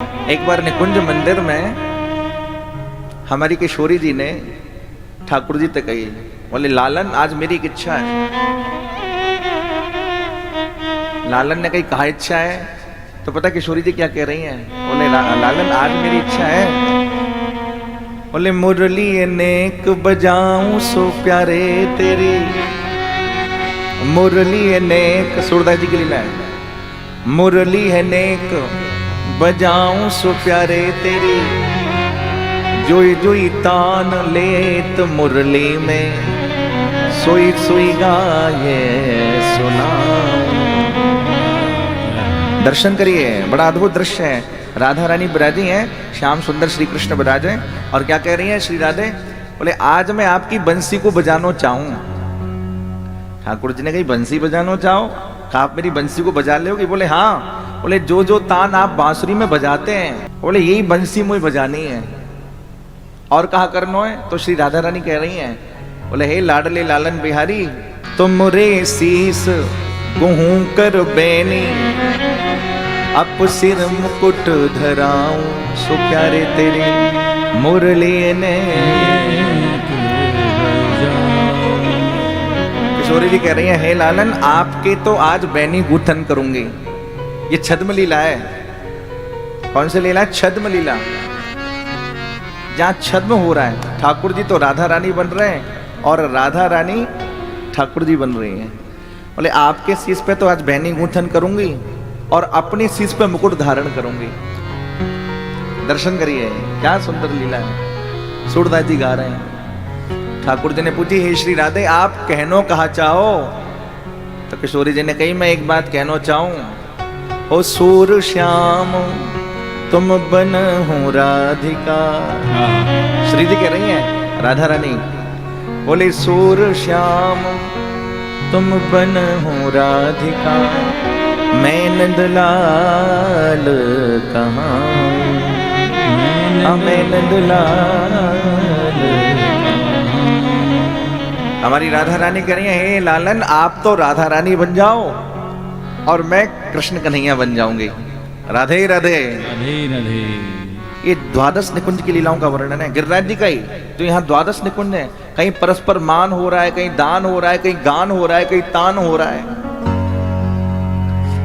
एक बार निकुंज मंदिर में हमारी किशोरी जी ने ठाकुर जी से कही, बोले लालन आज मेरी एक इच्छा है। लालन ने कही कहा इच्छा है? तो पता किशोरी जी क्या कह रही हैं? बोले लालन आज मेरी इच्छा है, बोले मुरली अनेक बजाऊं सो प्यारे तेरी। मुरली अनेक सूरदास जी की लीला है। मुरली अनेक बजाऊं सो प्यारे तेरी, जोई जोई तान लेत मुरली में, सोई सोई गाये सुनाऊं। दर्शन करिए, बड़ा अद्भुत दृश्य है। राधा रानी विराजी हैं, श्याम सुंदर श्री कृष्ण विराजे और क्या कह रही हैं श्री राधे? बोले आज मैं आपकी बंसी को बजाना चाहूं। ठाकुर जी ने कही बंसी बजाना चाहो? कहा आप मेरी बंसी को बजा लोगी? बोले हाँ। बोले जो जो तान आप बांसुरी में बजाते हैं, बोले यही बंसी मुझे बजानी है। और कहा करनो है? तो श्री राधा रानी कह रही हैं, बोले हे लाडले लालन बिहारी, तुम रे शीस गुहू कर बैनी, अप सिर मुकुट धराऊं सो प्यारे तेरे, मुरली ने। किशोरी जी कह रही हैं, हे लालन आपके तो आज बैनी गूथन करूंगी। ये छद्म लीला है। कौन सी लीला है? छद्म लीला। जहां छद्म हो रहा है, ठाकुर जी तो राधा रानी बन रहे हैं और राधा रानी ठाकुर जी बन रही हैं। बोले आपके शीश पे तो आज बैनी गूंथन करूंगी और अपनी शीश पे मुकुट धारण करूंगी। दर्शन करिए, क्या सुंदर लीला है। सूरदास जी गा रहे हैं। ठाकुर जी ने पूछी, हे श्री राधे आप कहनो कहा चाहो? तो किशोरी जी ने कही मैं एक बात कहना चाहूं, ओ सूर श्याम तुम बन हो राधिका। श्री जी कह रही हैं राधा रानी, बोले सूर श्याम तुम बन हो राधिका, मैं नंदलाल कहाँ, मैं नंदलाल। हमारी राधा रानी कह रही है, हे लालन आप तो राधा रानी बन जाओ और मैं कृष्ण कन्हैया बन जाऊंगी। राधे राधे राधे राधे। ये द्वादश निकुंज की लीलाओं का वर्णन है गिरिराज जी का ही। तो यहाँ द्वादश निकुंज है, कहीं परस्पर मान हो रहा है, कहीं दान हो रहा है, कहीं गान हो रहा है, कहीं तान हो रहा है।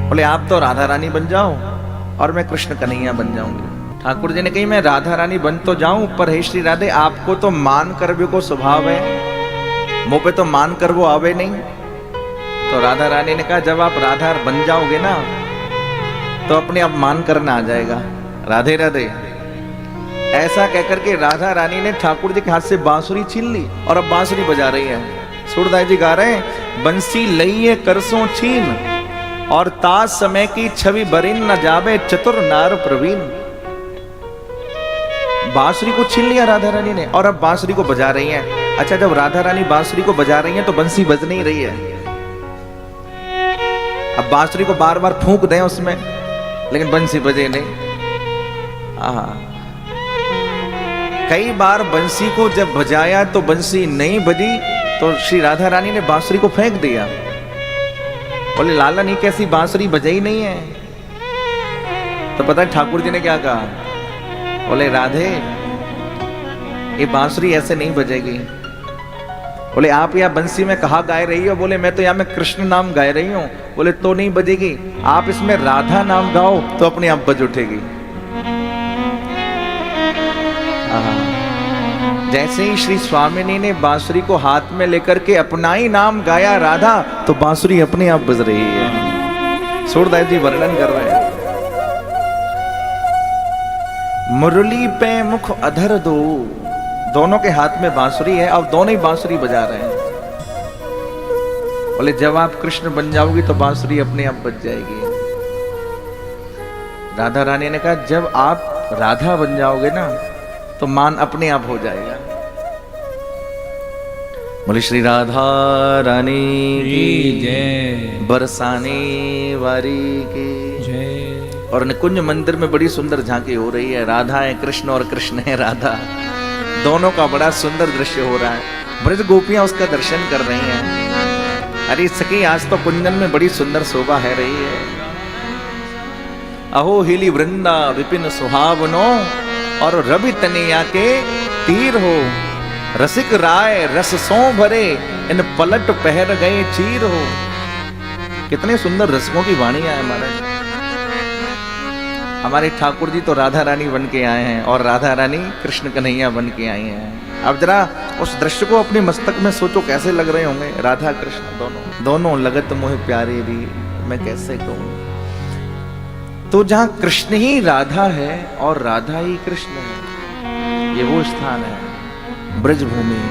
बोले आप तो राधा रानी बन जाओ और मैं कृष्ण कन्हैया बन जाऊंगी। ठाकुर जी ने कही मैं राधा रानी बन तो जाऊं, पर हे श्री राधे आपको तो मान करवे को स्वभाव है, मुंह पे तो मान कर वो आवे नहीं। तो राधा रानी ने कहा जब आप राधा बन जाओगे ना तो अपने आप मान करना आ जाएगा। राधे राधे। ऐसा कहकर के राधा रानी ने ठाकुर जी के हाथ से बांसुरी छीन ली और अब बांसुरी बजा रही है। सूरदास जी गा रहे हैं, बंसी लइए करसों छीन और ताज समय की छवि बरिन न जावे चतुर नार प्रवीण। बांसुरी को छीन लिया राधा रानी ने और अब बांसुरी को बजा रही हैं। अच्छा जब राधा रानी बांसुरी को बजा रही हैं तो बंसी बज नहीं रही है। अब बांसुरी को बार बार फूंक दें उसमें, लेकिन बंसी बजे नहीं। कई बार बंसी को जब बजाया तो बंसी नहीं बजी तो श्री राधा रानी ने बांसुरी को फेंक दिया। बोले लालन ये कैसी बांसुरी बजाई नहीं है? तो पता है ठाकुर जी ने क्या कहा? बोले राधे ये बांसुरी ऐसे नहीं बजेगी। बोले आप यहाँ बंसी में कहा गाय रही हो? बोले मैं तो यहाँ में कृष्ण नाम गाय रही हूँ। बोले तो नहीं बजेगी, आप इसमें राधा नाम गाओ तो अपने आप बज उठेगी। जैसे ही श्री स्वामिनी ने बांसुरी को हाथ में लेकर के अपना ही नाम गाया राधा, तो बांसुरी अपने आप बज रही है। सूरदास जी वर्णन कर रहे हैं, मुरली पे मुख अधर दो, दोनों के हाथ में बांसुरी है और दोनों ही बांसुरी बजा रहे हैं। बोले जब आप कृष्ण बन जाओगी तो बांसुरी अपने आप बज जाएगी। राधा रानी ने कहा जब आप राधा बन जाओगे ना तो मान अपने आप हो जाएगा। बोले श्री राधा रानी की जय, बरसाने वारी की जय। और निकुंज मंदिर में बड़ी सुंदर झांकी हो रही है। राधा है कृष्ण और कृष्ण है राधा, दोनों का बड़ा सुंदर दृश्य हो रहा है। ब्रज गोपियां उसका दर्शन कर रही हैं। अरे सखी आज तो कुंजन में बड़ी सुंदर शोभा है रही है। अहो हिली वृंदा विपिन सुहावनो, और रवि तनैया के तीर हो। रसिक राय रस सो भरे, इन पलट पहर गए चीर हो। कितने सुंदर रसिकों की वाणी है हमारे ठाकुर जी तो राधा रानी बन के आए हैं और राधा रानी कृष्ण कन्हैया बन के आई हैं। अब जरा उस दृश्य को अपने मस्तक में सोचो, कैसे लग रहे होंगे राधा कृष्ण दोनों लगत मोहे प्यारे री, मैं कैसे कहूं। तो जहां कृष्ण ही राधा है और राधा ही कृष्ण है, ये वो स्थान है ब्रज भूमि।